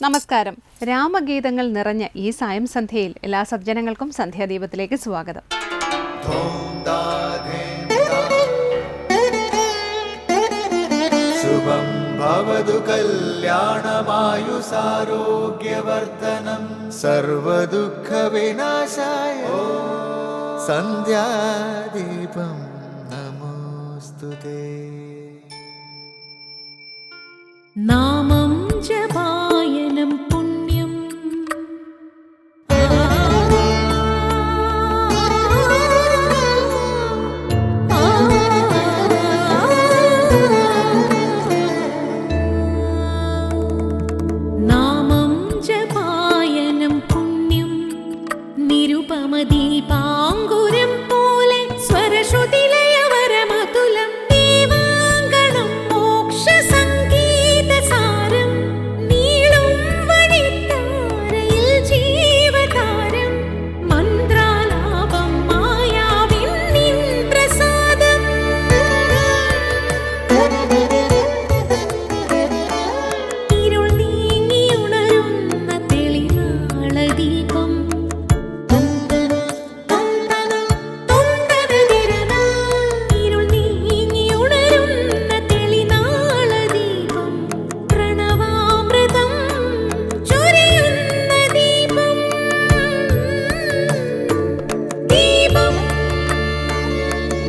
നമസ്കാരം. രാമഗീതങ്ങൾ നിറഞ്ഞ ഈ സായം സന്ധ്യയിൽ എല്ലാ സജ്ജനങ്ങൾക്കും സന്ധ്യാദീപത്തിലേക്ക് സ്വാഗതം. ശുഭം ഭവതു കല്യാണമായുസാരോഗ്യവർദ്ധനം സർവദുഃഖ വിനാശായ സന്ധ്യാദീപം നമോസ്തുതേ. നാമം ജപായനം പുണ്യം നാമം ജപായനം പുണ്യം നിരുപമദീപാങ്കുരം പോലെ സ്വരശ്രുതിലയവരമതുലം ദീവാങ്കണം മോക്ഷസംഗീതസാരം നീളും വഴിത്താരയിൽ ജീവതാരം മന്ത്രാലാപം മായാവിൻ നിൻ പ്രസാദം. ഇരുൾ നീങ്ങിയുണരുന്ന തെളിനാളദീപം ഇരുൾ നീങ്ങിയുണരുന്ന തെളിനാളദീപം പ്രണവാമൃതം ചൊരിയുന്ന ദീപം. ദീപം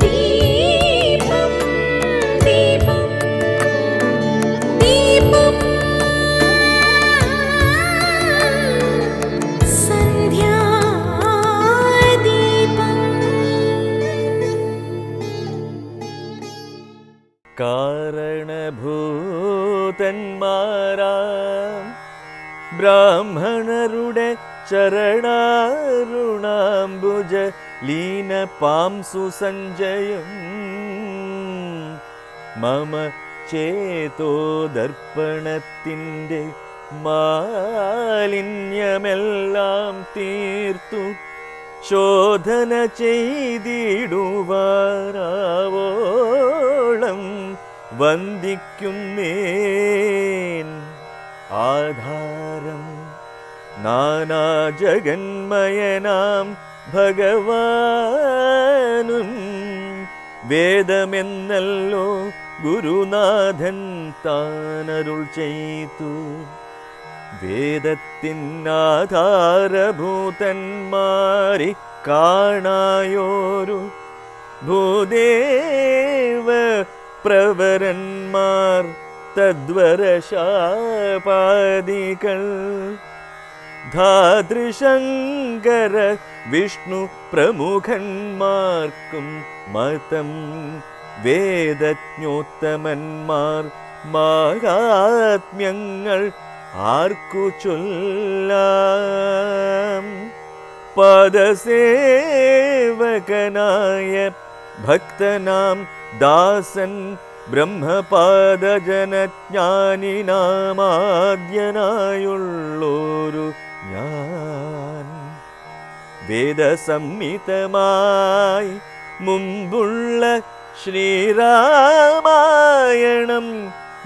ദീപം ദീപം ദീപം സന്ധ്യാദീപം. കാരണഭൂതന്മാരാം ബ്രാഹ്മണരുടെ ചരണാരുണാംബുജ ലീന പാംസു സഞ്ജയം മമ ചേതോ ദർപ്പണത്തിൻ്റെ മാലിന്യമെല്ലാം തീർത്തു ശോധന ചെയ്തിടുവാനാവോളം വന്ദിക്കുന്നേൻ. ആധാരം നാനാജഗന്മയനാം ഭഗവാനും വേദമെന്നല്ലോ ഗുരുനാഥൻ താനരുൾ ചെയ്തു. വേദത്തിനാധാരഭൂതന്മാരെ കാണായോരു ഭൂദേവ പ്രവരന്മാർ തദ്വരശാപാദികൾ ധാതൃശങ്കര വിഷ്ണു പ്രമുഖന്മാർക്കും മതം വേദജ്ഞോത്തമന്മാർ മാഹാത്മ്യങ്ങൾ ആർക്കു ചൊല്ലാം. പാദസേവകനായ ഭക്തനാം ദാസൻ ബ്രഹ്മപാദജനജ്ഞാനിനാമാദ്യനായുള്ളൊരു ഞാൻ വേദസംഹിതമായി മുമ്പുള്ള ശ്രീരാമായണം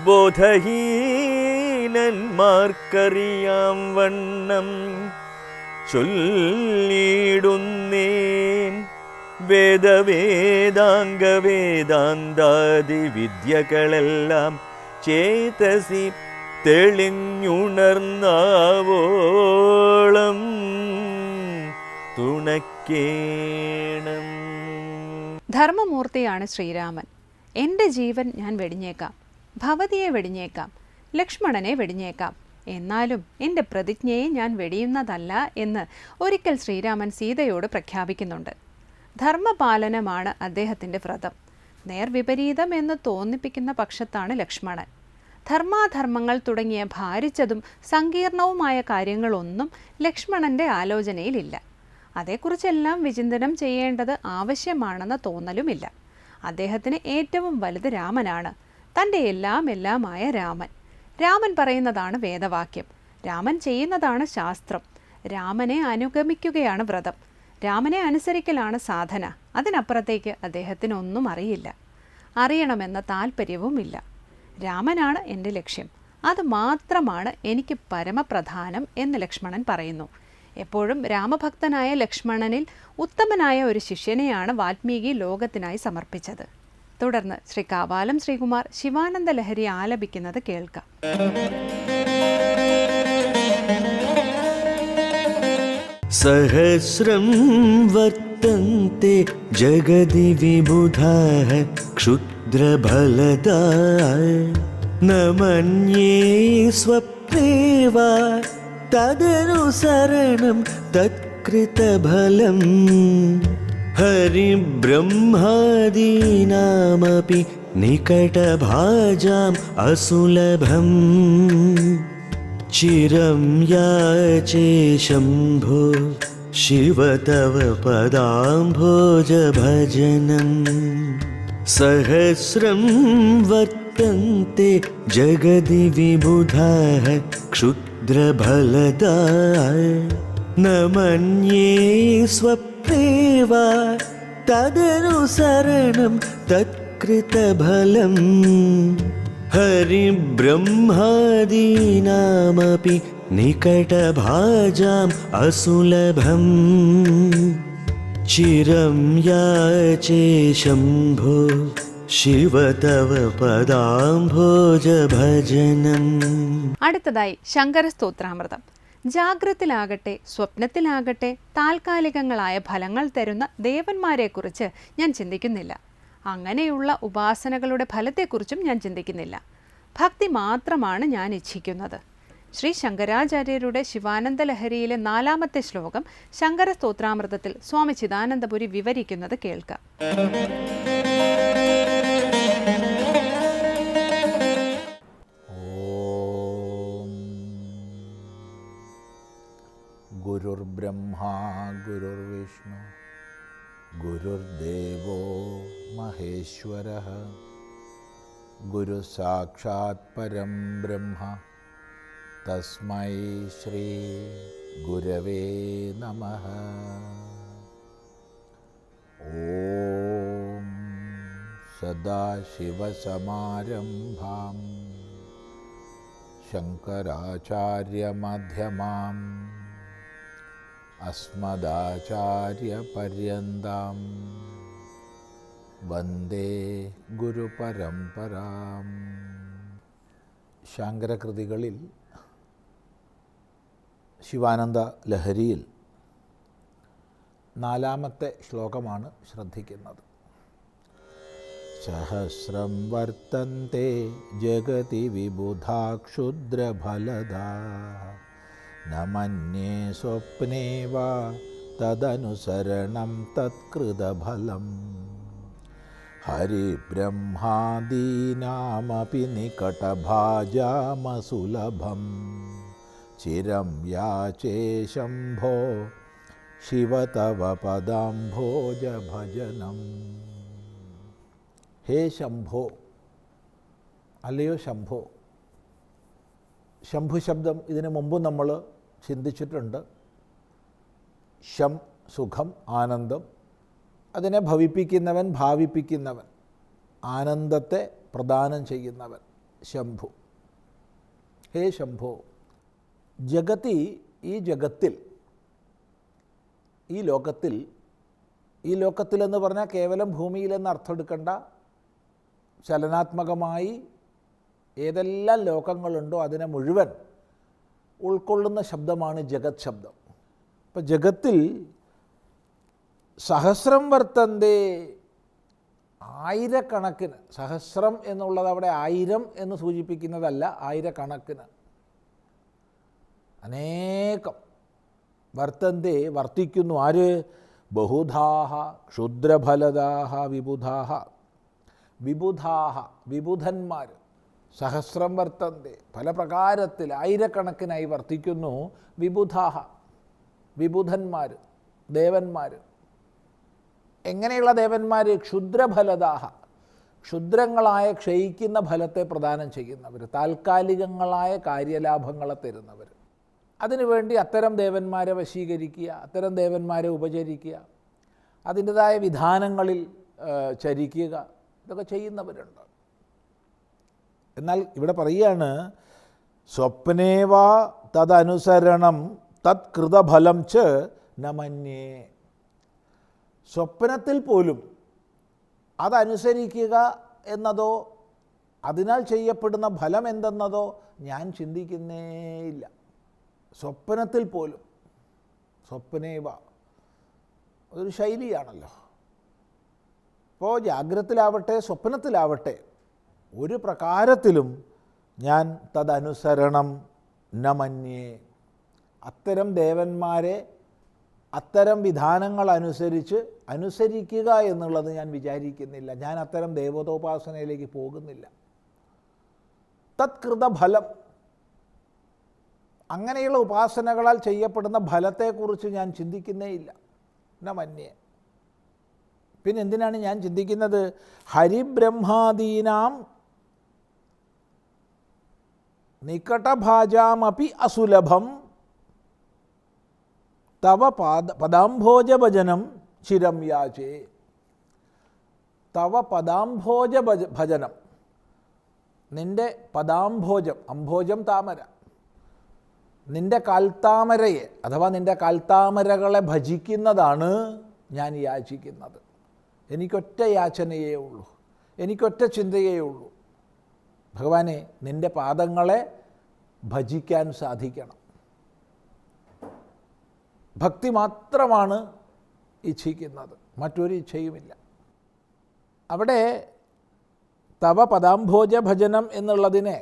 ബോധഹീനന്മാർക്കറിയാം വണ്ണം ചൊല്ലിടുന്നേൻ. വേദവേദാംഗവേദാന്താദി വിദ്യകളെല്ലാം ചേതസി തെളിഞ്ഞുണർന്നാവോളം തുണക്കേണം. ധർമ്മമൂർത്തിയാണ് ശ്രീരാമൻ. എൻ്റെ ജീവൻ ഞാൻ വെടിഞ്ഞേക്കാം, ഭവതിയെ വെടിഞ്ഞേക്കാം, ലക്ഷ്മണനെ വെടിഞ്ഞേക്കാം, എന്നാലും എൻ്റെ പ്രതിജ്ഞയെ ഞാൻ വെടിയുന്നതല്ല എന്ന് ഒരിക്കൽ ശ്രീരാമൻ സീതയോട് പ്രഖ്യാപിക്കുന്നുണ്ട്. ധർമ്മപാലനമാണ് അദ്ദേഹത്തിൻ്റെ വ്രതം. നേർവിപരീതം എന്ന് തോന്നിപ്പിക്കുന്ന പക്ഷത്താണ് ലക്ഷ്മണൻ. ധർമാധർമ്മങ്ങൾ തുടങ്ങിയ ഭാരിച്ചതും സങ്കീർണവുമായ കാര്യങ്ങളൊന്നും ലക്ഷ്മണൻ്റെ ആലോചനയിലില്ല. അതേക്കുറിച്ചെല്ലാം വിചിന്തനം ചെയ്യേണ്ടത് ആവശ്യമാണെന്ന തോന്നലുമില്ല. അദ്ദേഹത്തിന് ഏറ്റവും വലുത് രാമനാണ്, തൻ്റെ എല്ലാമായ രാമൻ. രാമൻ പറയുന്നതാണ് വേദവാക്യം, രാമൻ ചെയ്യുന്നതാണ് ശാസ്ത്രം. രാമനെ അനുഗമിക്കുകയാണ് വ്രതം, രാമനെ അനുസരിക്കലാണ് സാധന. അതിനപ്പുറത്തേക്ക് അദ്ദേഹത്തിനൊന്നും അറിയില്ല, അറിയണമെന്ന താല്പര്യവുമില്ല. രാമനാണ് എൻ്റെ ലക്ഷ്യം, അത് മാത്രമാണ് എനിക്ക് പരമപ്രധാനം എന്ന് ലക്ഷ്മണൻ പറയുന്നു. എപ്പോഴും രാമഭക്തനായ ലക്ഷ്മണനിൽ ഉത്തമനായ ഒരു ശിഷ്യനെയാണ് വാൽമീകി ലോകത്തിനായി സമർപ്പിച്ചത്. തുടർന്ന് ശ്രീ കാവാലം ശ്രീകുമാർ ശിവാനന്ദ ലഹരി ആലപിക്കുന്നത് കേൾക്കാം. സഹസ്രം വർത്തന്തെ ജഗതി വിബുധാഃ ക്ഷുദ്രഫലദാ ന മന്യേ സ്വപ്നേ വാ തദനുസരണം തത്കൃതഫലം ഹരിബ്രഹ്മാദീനാമപി നികടഭാജാം അസുലഭം ചിരം യാചേ ശംഭോ ശിവ തവ പദാംഭോജഭജനം സഹസ്രം വർത്തന്തെ ജഗതി വിബുധാഃ ക്ഷുദ്രഫലദാ ന മന്യേ സ്വപ്നേ വാ തദനുസരണം തത്കൃതഫലം ഹരിബ്രഹ്മാദീനാമപി നികടഭാജാം അസുലഭം ചിരം യാചേ ശംഭോ ശിവ തവ പദാംഭോജഭജനം. അടുത്തതായി ശങ്കരസ്തോത്രാമൃതം. ജാഗ്രത്തിലാകട്ടെ സ്വപ്നത്തിലാകട്ടെ താൽക്കാലികങ്ങളായ ഫലങ്ങൾ തരുന്ന ദേവന്മാരെക്കുറിച്ച് ഞാൻ ചിന്തിക്കുന്നില്ല. അങ്ങനെയുള്ള ഉപാസനകളുടെ ഫലത്തെക്കുറിച്ചും ഞാൻ ചിന്തിക്കുന്നില്ല. ഭക്തി മാത്രമാണ് ഞാൻ ഇച്ഛിക്കുന്നത്. ശ്രീ ശങ്കരാചാര്യരുടെ ശിവാനന്ദ ലഹരിയിലെ 4-ാമത്തെ ശ്ലോകം ശങ്കരസ്തോത്രാമൃതത്തിൽ സ്വാമി ചിദാനന്ദപുരി വിവരിക്കുന്നത് കേൾക്കാം. ഗുരുർബ്രഹ്മാ ഗുരുർവിഷ്ണു ഗുരുർദേവോ മഹേശ്വരഃ ഗുരു സാക്ഷാത് പരം ബ്രഹ്മ തസ്മൈ ശ്രീ ഗുരവേ നമഃ. ഓം സദാശിവസമാരംഭാം ശങ്കരാചാര്യമധ്യമാം അസ്മദാചാര്യപര്യന്താം വന്ദേ ഗുരുപരമ്പരാം. ശങ്കരകൃതികളിൽ ശിവാനന്ദ ലഹരിയിൽ 4-ാമത്തെ ശ്ലോകമാണ് ശ്രദ്ധിക്കുന്നത്. സഹസ്രം വർത്തന്തെ ജഗതി വിബുധാ ക്ഷുദ്രഫലദാ ന മന്യേ സ്വപ്നേ വാ തദനുസരണം തത്കൃതഫലം ഹരിബ്രഹ്മാദീനാമപി നികടഭാജാമസുലഭം ചിരം യാചേ ശംഭോ ശിവ തവ പദാംഭോജഭജനം. ഹേ ശംഭോ, അല്ലയോ ശംഭോ. ശംഭു ശബ്ദം ഇതിനു മുമ്പ് നമ്മൾ ചിന്തിച്ചിട്ടുണ്ട്. ശം സുഖം, ആനന്ദം. അതിനെ ഭവിപ്പിക്കുന്നവൻ, ഭാവിപ്പിക്കുന്നവൻ, ആനന്ദത്തെ പ്രദാനം ചെയ്യുന്നവൻ ശംഭു. ഹേ ശംഭോ. ജഗതി, ഈ ജഗത്തിൽ, ഈ ലോകത്തിൽ, ഈ ലോകത്തിലെന്ന് പറഞ്ഞാൽ കേവലം ഭൂമിയിലെന്ന് അർത്ഥം എടുക്കേണ്ട, ചലനാത്മകമായി ഏതെല്ലാം ലോകങ്ങളുണ്ടോ അതിനെ മുഴുവൻ ഉൾക്കൊള്ളുന്ന ശബ്ദമാണ് ജഗത് ശബ്ദം. ഇപ്പം ജഗത്തിൽ സഹസ്രം വർത്തന്തേ, ആയിരക്കണക്കിന്, സഹസ്രം എന്നുള്ളത് അവിടെ 1000 എന്ന് സൂചിപ്പിക്കുന്നതല്ല, ആയിരക്കണക്കിന്, അനേകം. വർത്തന്തേ, വർത്തിക്കുന്നു. ആര്? ബഹുധാഹ ക്ഷുദ്രഫലദാഹ വിബുധാഹ. വിബുധാഹ, വിബുധന്മാർ. സഹസ്രം വർത്തന്തേ, പല പ്രകാരത്തിൽ ആയിരക്കണക്കിനായി വർത്തിക്കുന്നു. വിബുധാഹ, വിബുധന്മാർ, ദേവന്മാർ. എങ്ങനെയുള്ള ദേവന്മാർ? ക്ഷുദ്രഫലദാഹ, ക്ഷുദ്രങ്ങളായ ക്ഷയിക്കുന്ന ഫലത്തെ പ്രദാനം ചെയ്യുന്നവർ, താൽക്കാലികങ്ങളായ കാര്യലാഭങ്ങളെ തരുന്നവർ. അതിനുവേണ്ടി അത്തരം ദേവന്മാരെ വശീകരിക്കുക, അത്തരം ദേവന്മാരെ ഉപചരിക്കുക, അതിൻ്റെതായ വിധാനങ്ങളിൽ ചരിക്കുക, ഇതൊക്കെ ചെയ്യുന്നവരുണ്ട്. എന്നാൽ ഇവിടെ പറയുകയാണ് സ്വപ്നേവാ തദനുസരണം തത്കൃതഫലം ച ന മന്യേ. സ്വപ്നത്തിൽ പോലും അതനുസരിക്കുക എന്നതോ അതിനാൽ ചെയ്യപ്പെടുന്ന ഫലം എന്തെന്നതോ ഞാൻ ചിന്തിക്കുന്നേയില്ല. സ്വപ്നത്തിൽ പോലും. സ്വപ്നേവ അതൊരു ശൈലിയാണല്ലോ. അപ്പോൾ ജാഗ്രതത്തിലാവട്ടെ സ്വപ്നത്തിലാവട്ടെ ഒരു പ്രകാരത്തിലും ഞാൻ തദനുസരണം ന മന്യേ. അത്തരം ദേവന്മാരെ അത്തരം വിധാനങ്ങൾ അനുസരിക്കുക എന്നുള്ളത് ഞാൻ വിചാരിക്കുന്നില്ല. ഞാൻ അത്തരം ദേവതോപാസനയിലേക്ക് പോകുന്നില്ല. തത്കൃതഫലം, അങ്ങനെയുള്ള ഉപാസനകളാൽ ചെയ്യപ്പെടുന്ന ഫലത്തെക്കുറിച്ച് ഞാൻ ചിന്തിക്കുന്നേയില്ല. ന മന്യേ. പിന്നെ എന്തിനാണ് ഞാൻ ചിന്തിക്കുന്നത്? ഹരിബ്രഹ്മാദീനാം നികടഭാജാമപി അസുലഭം തവ പദാംഭോജഭജനം ചിരം യാചേ. തവ പദാംഭോജഭജനം, നിൻ്റെ പദാംഭോജം, അംഭോജം താമര, നിൻ്റെ കാൽത്താമരയെ അഥവാ നിൻ്റെ കാൽത്താമരകളെ ഭജിക്കുന്നതാണ് ഞാൻ യാചിക്കുന്നത്. എനിക്കൊറ്റ യാചനയേ ഉള്ളൂ, എനിക്കൊറ്റ ചിന്തയേ ഉള്ളൂ. ഭഗവാനെ, നിൻ്റെ പാദങ്ങളെ ഭജിക്കാൻ സാധിക്കണം. ഭക്തി മാത്രമാണ് ഇച്ഛിക്കുന്നത്, മറ്റൊരു ഇച്ഛയുമില്ല. അവിടെ തവ പദാംഭോജ ഭജനം എന്നുള്ളതിനെ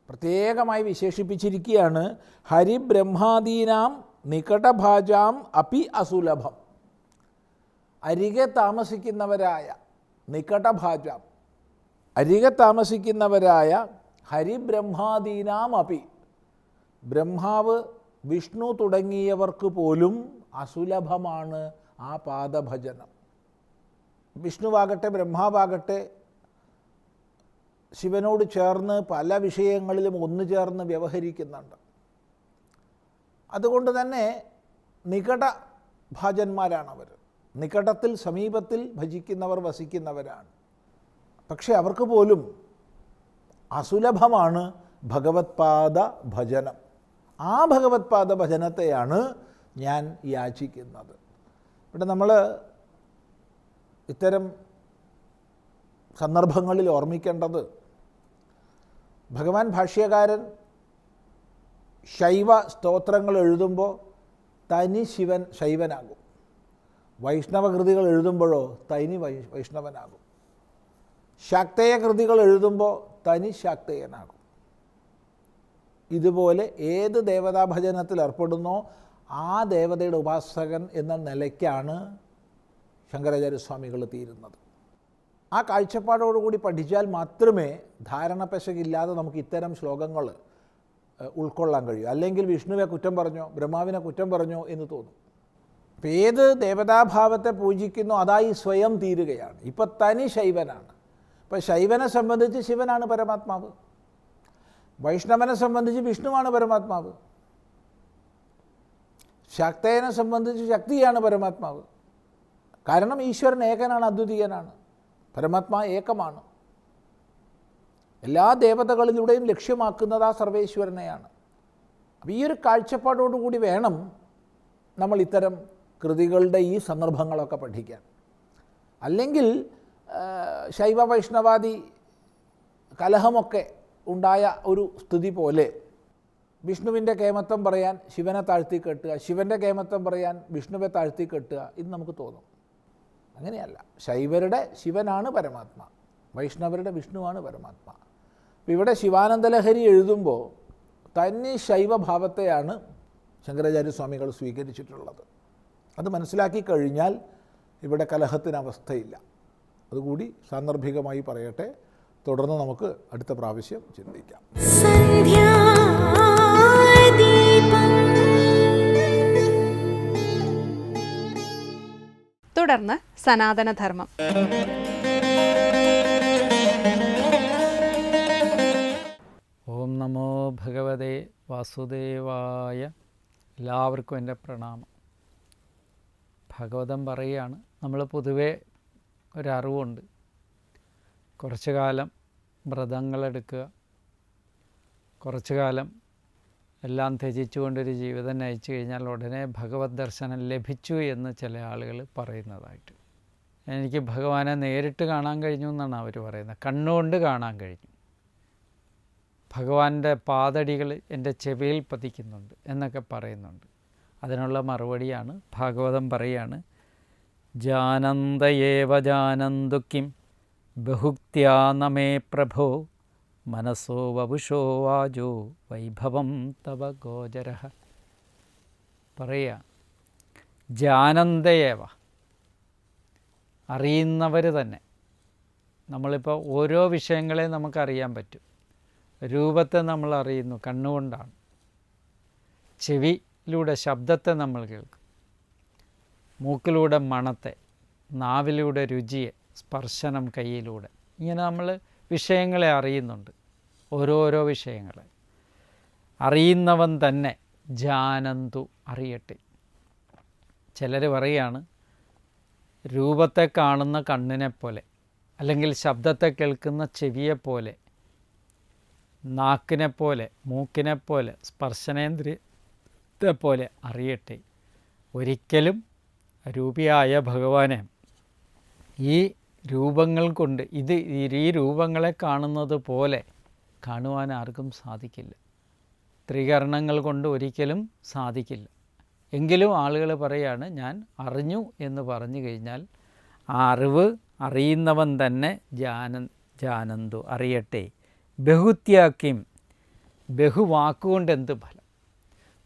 പ്രത്യേകമായി വിശേഷിപ്പിച്ചിരിക്കുകയാണ്. ഹരിബ്രഹ്മാദീനാം നികടഭാജാം അപി അസുലഭം. അരികെ താമസിക്കുന്നവരായ നികടഭാജാം, അരികെ താമസിക്കുന്നവരായ ഹരിബ്രഹ്മാദീനാം അപി, ബ്രഹ്മാവ് വിഷ്ണു തുടങ്ങിയവർക്ക് പോലും അസുലഭമാണ് ആ പാദഭജനം. വിഷ്ണുവാകട്ടെ ബ്രഹ്മാവാകട്ടെ ശിവനോട് ചേർന്ന് പല വിഷയങ്ങളിലും ഒന്നു ചേർന്ന് വ്യവഹരിക്കുന്നുണ്ട്. അതുകൊണ്ട് തന്നെ നികട ഭാജന്മാരാണവർ. നികടത്തിൽ സമീപത്തിൽ ഭജിക്കുന്നവർ വസിക്കുന്നവരാണ്. പക്ഷെ അവർക്ക് പോലും അസുലഭമാണ് ഭഗവത്പാദ ഭജനം. ആ ഭഗവത്പാദ ഭജനത്തെയാണ് ഞാൻ യാചിക്കുന്നത്. ഇവിടെ നമ്മൾ ഇത്തരം സന്ദർഭങ്ങളിൽ ഓർമ്മിക്കേണ്ടത്, ഭഗവാൻ ഭാഷ്യകാരൻ ശൈവ സ്തോത്രങ്ങൾ എഴുതുമ്പോൾ തനി ശിവൻ ശൈവനാകും, വൈഷ്ണവ കൃതികൾ എഴുതുമ്പോഴോ തനി വൈഷ്ണവനാകും, ശാക്തേയ കൃതികൾ എഴുതുമ്പോൾ തനി ശാക്തേയനാകും. ഇതുപോലെ ഏത് ദേവതാഭജനത്തിൽ ഏർപ്പെടുന്നോ ആ ദേവതയുടെ ഉപാസകൻ എന്ന നിലയ്ക്കാണ് ശങ്കരാചാര്യസ്വാമികൾ തീരുന്നത്. ആ കാഴ്ചപ്പാടോടുകൂടി പഠിച്ചാൽ മാത്രമേ ധാരണപ്പശകില്ലാതെ നമുക്ക് ഇത്തരം ശ്ലോകങ്ങൾ ഉൾക്കൊള്ളാൻ കഴിയും. അല്ലെങ്കിൽ വിഷ്ണുവെ കുറ്റം പറഞ്ഞോ ബ്രഹ്മാവിനെ കുറ്റം പറഞ്ഞോ എന്ന് തോന്നും. ഇപ്പം ഏത് ദേവതാഭാവത്തെ പൂജിക്കുന്നോ അതായി സ്വയം തീരുകയാണ്. ഇപ്പം തനി ശൈവനാണ്. ഇപ്പം ശൈവനെ സംബന്ധിച്ച് ശിവനാണ് പരമാത്മാവ്, വൈഷ്ണവനെ സംബന്ധിച്ച് വിഷ്ണുവാണ് പരമാത്മാവ്, ശക്തേനെ സംബന്ധിച്ച് ശക്തിയാണ് പരമാത്മാവ്. കാരണം ഈശ്വരൻ ഏകനാണ്, അദ്വിതീയനാണ്, പരമാത്മാ ഏകമാണ്. എല്ലാ ദേവതകളിലൂടെയും ലക്ഷ്യമാക്കുന്നത് ആ സർവേശ്വരനെയാണ്. അപ്പോൾ ഈ ഒരു കാഴ്ചപ്പാടോടുകൂടി വേണം നമ്മൾ ഇത്തരം കൃതികളുടെ ഈ സന്ദർഭങ്ങളൊക്കെ പഠിക്കാൻ. അല്ലെങ്കിൽ ശൈവ വൈഷ്ണവാദി കലഹമൊക്കെ ഉണ്ടായ ഒരു സ്ഥിതി പോലെ വിഷ്ണുവിൻ്റെ കേമത്വം പറയാൻ ശിവനെ താഴ്ത്തി കെട്ടുക, ശിവൻ്റെ കേമത്വം പറയാൻ വിഷ്ണുവെ താഴ്ത്തി കെട്ടുക, ഇത് നമുക്ക് തോന്നും. അങ്ങനെയല്ല. ശൈവരുടെ ശിവനാണ് പരമാത്മാ, വൈഷ്ണവരുടെ വിഷ്ണുവാണ് പരമാത്മാ. ഇവിടെ ശിവാനന്ദലഹരി എഴുതുമ്പോൾ തന്നെ ശൈവഭാവത്തെയാണ് ശങ്കരാചാര്യസ്വാമികൾ സ്വീകരിച്ചിട്ടുള്ളത്. അത് മനസ്സിലാക്കി കഴിഞ്ഞാൽ ഇവിടെ കലഹത്തിന് അവസ്ഥയില്ല. അതുകൂടി സാന്ദർഭികമായി പറയട്ടെ. തുടർന്ന് നമുക്ക് അടുത്ത പ്രാവശ്യം ചിന്തിക്കാം. തുടർന്ന് സനാതനധർമ്മം. ഓം നമോ ഭഗവതേ വാസുദേവായ. എല്ലാവർക്കും എൻ്റെ പ്രണാമം. ഭഗവതം പറയുകയാണ്, നമ്മൾ പൊതുവേ ഒരറിവുണ്ട്, കുറച്ചു കാലം വ്രതങ്ങളെടുക്കുക, കുറച്ചു കാലം എല്ലാം ത്യജിച്ചുകൊണ്ടൊരു ജീവിതം നയിച്ചു കഴിഞ്ഞാൽ ഉടനെ ഭഗവത് ദർശനം ലഭിച്ചു എന്ന് ചില ആളുകൾ പറയുന്നതായിട്ട്. എനിക്ക് ഭഗവാനെ നേരിട്ട് കാണാൻ കഴിഞ്ഞു എന്നാണ് അവർ പറയുന്നത്. കണ്ണുകൊണ്ട് കാണാൻ കഴിഞ്ഞു, ഭഗവാന്റെ പാദടികൾ എൻ്റെ ചെവിയിൽ പതിക്കുന്നുണ്ട് എന്നൊക്കെ പറയുന്നുണ്ട്. അതിനുള്ള മറുപടിയാണ് ഭാഗവതം പറയുകയാണ്, ജാനന്ദയേവ ജാനന്തു കിം ബഹുക്ത്യാ നമേ പ്രഭോ മനസ്സോ വപുഷോ വാജോ വൈഭവം തവ ഗോചരഃ. പറയുക, ജാനന്ദയേവ, അറിയുന്നവർ തന്നെ. നമ്മളിപ്പോൾ ഓരോ വിഷയങ്ങളെ നമുക്കറിയാൻ പറ്റും. രൂപത്തെ നമ്മൾ അറിയുന്നു കണ്ണുകൊണ്ടാണ്, ചെവിയിലൂടെ ശബ്ദത്തെ നമ്മൾ കേൾക്കും, മൂക്കിലൂടെ മണത്തെ, നാവിലൂടെ രുചിയെ, സ്പർശനം കൈയിലൂടെ, ഇങ്ങനെ നമ്മൾ വിഷയങ്ങളെ അറിയുന്നുണ്ട്. ഓരോരോ വിഷയങ്ങളെ അറിയുന്നവൻ തന്നെ ജാനന്തു, അറിയട്ടെ. ചിലർ പറയുകയാണ്, രൂപത്തെ കാണുന്ന കണ്ണിനെപ്പോലെ, അല്ലെങ്കിൽ ശബ്ദത്തെ കേൾക്കുന്ന ചെവിയെപ്പോലെ, നാക്കിനെപ്പോലെ, മൂക്കിനെപ്പോലെ, സ്പർശനേന്ദ്രിയത്തെ പോലെ അറിയട്ടെ. ഒരിക്കലും രൂപിയായ ഭഗവാനെ ഈ രൂപങ്ങൾ കൊണ്ട് ഈ രൂപങ്ങളെ കാണുന്നത് പോലെ കാണുവാൻ ആർക്കും സാധിക്കില്ല. ത്രികരണങ്ങൾ കൊണ്ട് ഒരിക്കലും സാധിക്കില്ല. എങ്കിലും ആളുകൾ പറയാണ്, ഞാൻ അറിഞ്ഞു എന്ന് പറഞ്ഞു കഴിഞ്ഞാൽ ആ അറിവ് അറിയുന്നവൻ തന്നെ ജാനന്തു, അറിയട്ടെ. ബഹുത്യാക്കിം, ബഹുവാക്കുകൊണ്ട് എന്ത് ഫലം.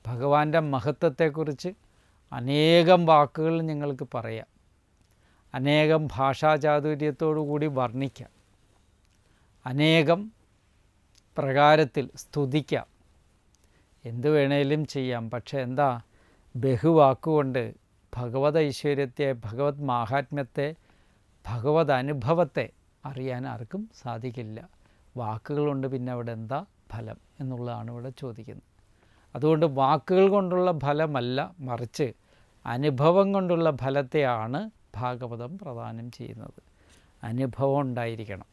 ഭഗവാന്റെ മഹത്വത്തെക്കുറിച്ച് അനേകം വാക്കുകൾ നിങ്ങൾക്ക് പറയാം, അനേകം ഭാഷാചാതുര്യത്തോടു കൂടി വർണ്ണിക്കാം, അനേകം പ്രകാരത്തിൽ സ്തുതിക്കാം, എന്തു വേണേലും ചെയ്യാം. പക്ഷേ എന്താ, ബഹുവാക്കുകൊണ്ട് ഭഗവത് ഐശ്വര്യത്തെ, ഭഗവത് മാഹാത്മ്യത്തെ, ഭഗവത് അനുഭവത്തെ അറിയാൻ ആർക്കും സാധിക്കില്ല. വാക്കുകളുണ്ട്, പിന്നെ അവിടെ എന്താ ഫലം എന്നുള്ളതാണ് ഇവിടെ ചോദിക്കുന്നത്. അതുകൊണ്ട് വാക്കുകൾ കൊണ്ടുള്ള ഫലമല്ല, മറിച്ച് അനുഭവം കൊണ്ടുള്ള ഫലത്തെയാണ് ഭാഗവതം പ്രദാനം ചെയ്യുന്നത്. അനുഭവം ഉണ്ടായിരിക്കണം.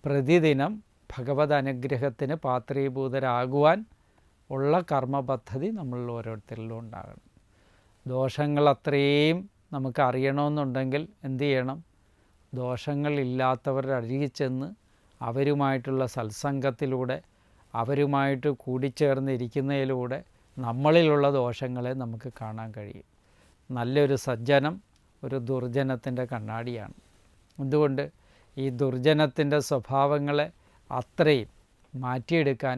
പ്രതിദിനം ഭഗവത് അനുഗ്രഹത്തിന് പാത്രീഭൂതരാകുവാൻ ഉള്ള കർമ്മപദ്ധതി നമ്മളിൽ ഓരോരുത്തരിലും ഉണ്ടാകണം. ദോഷങ്ങൾ അത്രയും നമുക്ക് അറിയണമെന്നുണ്ടെങ്കിൽ എന്തു ചെയ്യണം? ദോഷങ്ങളില്ലാത്തവരുടെ അരികിൽ ചെന്ന് അവരുമായിട്ടുള്ള സത്സംഗത്തിലൂടെ, അവരുമായിട്ട് കൂടിച്ചേർന്നിരിക്കുന്നതിലൂടെ നമ്മളിലുള്ള ദോഷങ്ങളെ നമുക്ക് കാണാൻ കഴിയും. നല്ലൊരു സജ്ജനം ഒരു ദുർജനത്തിൻ്റെ കണ്ണാടിയാണ്. എന്തുകൊണ്ട്? ഈ ദുർജനത്തിൻ്റെ സ്വഭാവങ്ങളെ അത്രയും മാറ്റിയെടുക്കാൻ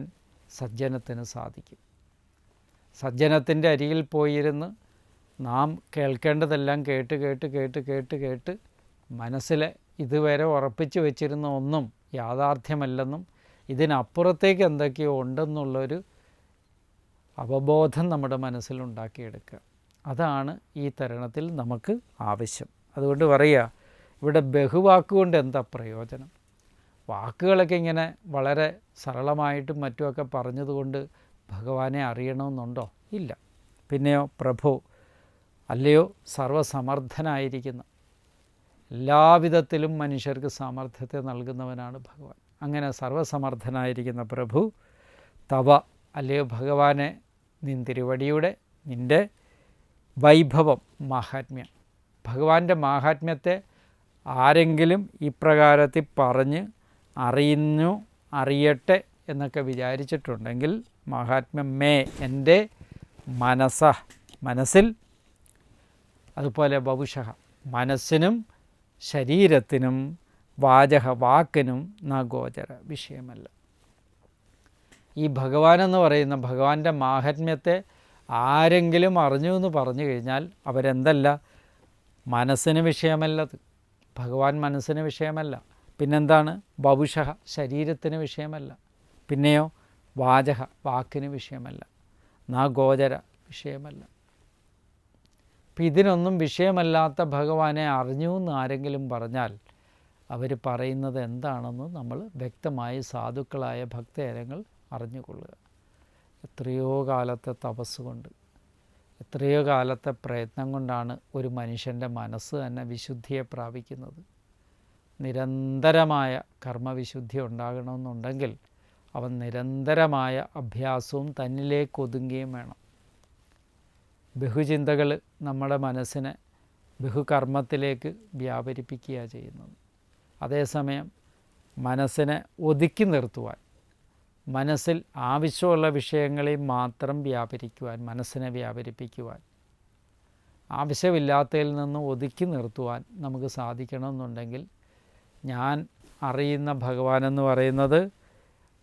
സജ്ജനത്തിന് സാധിക്കും. സജ്ജനത്തിൻ്റെ അരികിൽ പോയിരുന്ന് നാം കേൾക്കേണ്ടതെല്ലാം കേട്ട് കേട്ട് കേട്ട് കേട്ട് കേട്ട് മനസ്സിലെ ഇതുവരെ ഉറപ്പിച്ച് വെച്ചിരുന്ന ഒന്നും യാഥാർത്ഥ്യമല്ലെന്നും ഇതിനപ്പുറത്തേക്ക് എന്തൊക്കെയോ ഉണ്ടെന്നുള്ളൊരു അവബോധം നമ്മുടെ മനസ്സിലുണ്ടാക്കിയെടുക്കുക. അതാണ് ഈ തരുണത്തിൽ നമുക്ക് ആവശ്യം. അതുകൊണ്ട് പറയുക, ഇവിടെ ബഹുവാക്കുകൊണ്ട് എന്താ പ്രയോജനം? വാക്കുകളൊക്കെ ഇങ്ങനെ വളരെ സരളമായിട്ടും മറ്റുമൊക്കെ പറഞ്ഞതുകൊണ്ട് ഭഗവാനെ അറിയണമെന്നുണ്ടോ? ഇല്ല. പിന്നെയോ, പ്രഭു അല്ലയോ സർവസമർത്ഥനായിരിക്കുന്ന, എല്ലാവിധത്തിലും മനുഷ്യർക്ക് സാമർഥ്യത്തെ നൽകുന്നവനാണ് ഭഗവാൻ. അങ്ങനെ സർവസമർത്ഥനായിരിക്കുന്ന പ്രഭു, തവ അല്ലയോ ഭഗവാനെ, നിൻ തിരുവടിയുടെ, നിൻ്റെ വൈഭവം, മാഹാത്മ്യം, ഭഗവാന്റെ മാഹാത്മ്യത്തെ ആരെങ്കിലും ഇപ്രകാരത്തിൽ പറഞ്ഞ് അറിയുന്നു, അറിയട്ടെ എന്നൊക്കെ വിചാരിച്ചിട്ടുണ്ടെങ്കിൽ, മാഹാത്മ്യം മേ, എൻ്റെ മനസ്സിൽ, അതുപോലെ വപുഷഃ മനസ്സിനും ശരീരത്തിനും, വാചക വാക്കിനും നഗോചര, വിഷയമല്ല. ഈ ഭഗവാനെന്ന് പറയുന്ന ഭഗവാന്റെ മാഹാത്മ്യത്തെ ആരെങ്കിലും അറിഞ്ഞു എന്ന് പറഞ്ഞു കഴിഞ്ഞാൽ അവരെന്തല്ല, മനസ്സിന് വിഷയമല്ലത്. ഭഗവാൻ മനസ്സിന് വിഷയമല്ല. പിന്നെന്താണ്? വപുഷഃ ശരീരത്തിന് വിഷയമല്ല. പിന്നെയോ വാചക വാക്കിന് വിഷയമല്ല. നഗോചര വിഷയമല്ല. അപ്പം ഇതിനൊന്നും വിഷയമല്ലാത്ത ഭഗവാനെ അറിഞ്ഞു എന്ന് ആരെങ്കിലും പറഞ്ഞാൽ അവർ പറയുന്നത് എന്താണെന്ന് നമ്മൾ വ്യക്തമായി സാധുക്കളായ ഭക്തജനങ്ങൾ അറിഞ്ഞുകൊള്ളുക. എത്രയോ കാലത്തെ തപസ് കൊണ്ട്, എത്രയോ കാലത്തെ പ്രയത്നം കൊണ്ടാണ് ഒരു മനുഷ്യൻ്റെ മനസ്സ് തന്നെ വിശുദ്ധിയെ പ്രാപിക്കുന്നത്. നിരന്തരമായ കർമ്മവിശുദ്ധി ഉണ്ടാകണമെന്നുണ്ടെങ്കിൽ അവൻ നിരന്തരമായ അഭ്യാസവും തന്നിലേക്ക് ഒതുങ്ങുകയും വേണം. ബഹുചിന്തകൾ നമ്മുടെ മനസ്സിനെ ബഹുകർമ്മത്തിലേക്ക് വ്യാപരിപ്പിക്കുകയാണ് ചെയ്യുന്നത്. അതേസമയം മനസ്സിനെ ഒതുക്കി നിർത്തുവാൻ, മനസ്സിൽ ആവശ്യമുള്ള വിഷയങ്ങളിൽ മാത്രം വ്യാപരിക്കുവാൻ, മനസ്സിനെ വ്യാപരിപ്പിക്കുവാൻ, ആവശ്യമില്ലാത്തതിൽ നിന്ന് ഒതുക്കി നിർത്തുവാൻ നമുക്ക് സാധിക്കണമെന്നുണ്ടെങ്കിൽ ഞാൻ അറിയുന്ന ഭഗവാനെന്ന് പറയുന്നത്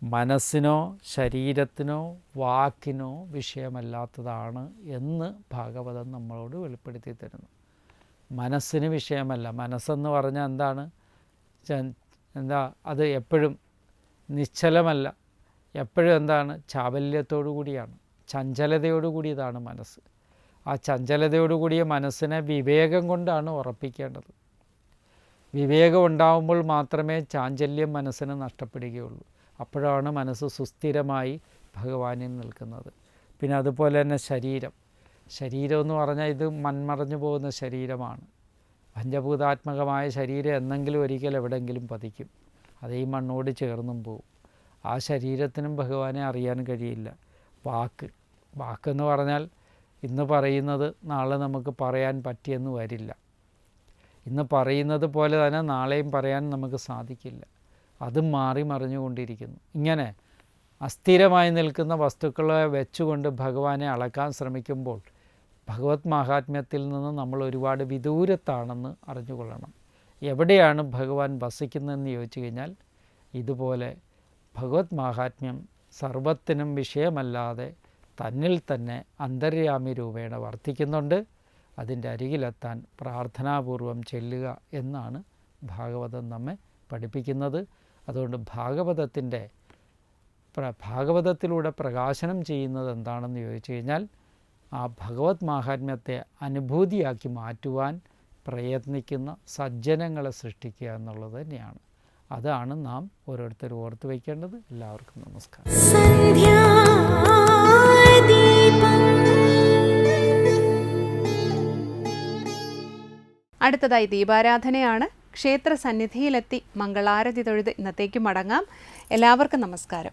മനസ്സിനോ ശരീരത്തിനോ വാക്കിനോ വിഷയമല്ലാത്തതാണ് എന്ന് ഭാഗവതം നമ്മളോട് വെളിപ്പെടുത്തി തരുന്നു. മനസ്സിന് വിഷയമല്ല. മനസ്സെന്ന് പറഞ്ഞാൽ എന്താണ്? അത് എപ്പോഴും നിശ്ചലമല്ല, എപ്പോഴും എന്താണ്? ചാബല്യത്തോടു കൂടിയാണ്, ചഞ്ചലതയോടു കൂടിയതാണ് മനസ്സ്. ആ ചഞ്ചലതയോടു കൂടിയ മനസ്സിനെ വിവേകം കൊണ്ടാണ് ഉറപ്പിക്കേണ്ടത്. വിവേകം ഉണ്ടാകുമ്പോൾ മാത്രമേ ചാഞ്ചല്യം മനസ്സിന് നഷ്ടപ്പെടുകയുള്ളൂ. അപ്പോഴാണ് മനസ്സ് സുസ്ഥിരമായി ഭഗവാനിൽ നിൽക്കുന്നത്. പിന്നെ അതുപോലെ തന്നെ ശരീരം എന്ന് പറഞ്ഞാൽ ഇത് മൺമറഞ്ഞു പോകുന്ന ശരീരമാണ്. പഞ്ചഭൂതാത്മകമായ ശരീരം എന്നെങ്കിലും ഒരിക്കൽ എവിടെയെങ്കിലും പതിക്കും, അത് ഈ മണ്ണോട് ചേർന്നും പോകും. ആ ശരീരത്തിനും ഭഗവാനെ അറിയാൻ കഴിയില്ല. വാക്കെന്ന് പറഞ്ഞാൽ ഇന്ന് പറയുന്നത് നാളെ നമുക്ക് പറയാൻ പറ്റിയെന്ന് വരില്ല. ഇന്ന് പറയുന്നത് പോലെ തന്നെ നാളെയും പറയാൻ നമുക്ക് സാധിക്കില്ല. അതും മാറി മറിഞ്ഞുകൊണ്ടിരിക്കുന്നു. ഇങ്ങനെ അസ്ഥിരമായി നിൽക്കുന്ന വസ്തുക്കളെ വെച്ചുകൊണ്ട് ഭഗവാനെ അളക്കാൻ ശ്രമിക്കുമ്പോൾ ഭഗവത് മാഹാത്മ്യത്തിൽ നിന്ന് നമ്മൾ ഒരുപാട് വിദൂരത്താണെന്ന് അറിഞ്ഞുകൊള്ളണം. എവിടെയാണ് ഭഗവാൻ വസിക്കുന്നതെന്ന് ചോദിച്ചു കഴിഞ്ഞാൽ ഇതുപോലെ ഭഗവത് മാഹാത്മ്യം സർവത്തിനും വിഷയമല്ലാതെ തന്നിൽ തന്നെ അന്തര്യാമി രൂപേണ വർത്തിക്കുന്നുണ്ട്. അതിൻ്റെ അരികിലെത്താൻ പ്രാർത്ഥനാപൂർവം ചെല്ലുക എന്നാണ് ഭാഗവതം നമ്മെ പഠിപ്പിക്കുന്നത്. അതുകൊണ്ട് ഭാഗവതത്തിലൂടെ പ്രകാശനം ചെയ്യുന്നത് എന്താണെന്ന് ചോദിച്ചു കഴിഞ്ഞാൽ ആ ഭഗവത് മാഹാത്മ്യത്തെ അനുഭൂതിയാക്കി മാറ്റുവാൻ പ്രയത്നിക്കുന്ന സജ്ജനങ്ങളെ സൃഷ്ടിക്കുക എന്നുള്ളത് തന്നെയാണ്. അതാണ് നാം ഓരോരുത്തരും ഓർത്ത് വയ്ക്കേണ്ടത്. എല്ലാവർക്കും നമസ്കാരം. അടുത്തതായി ദീപാരാധനയാണ്. ക്ഷേത്ര സന്നിധിയിലെത്തി മംഗളാരതി തൊഴുത് ഇന്നത്തേക്ക് മടങ്ങാം. എല്ലാവർക്കും നമസ്കാരം.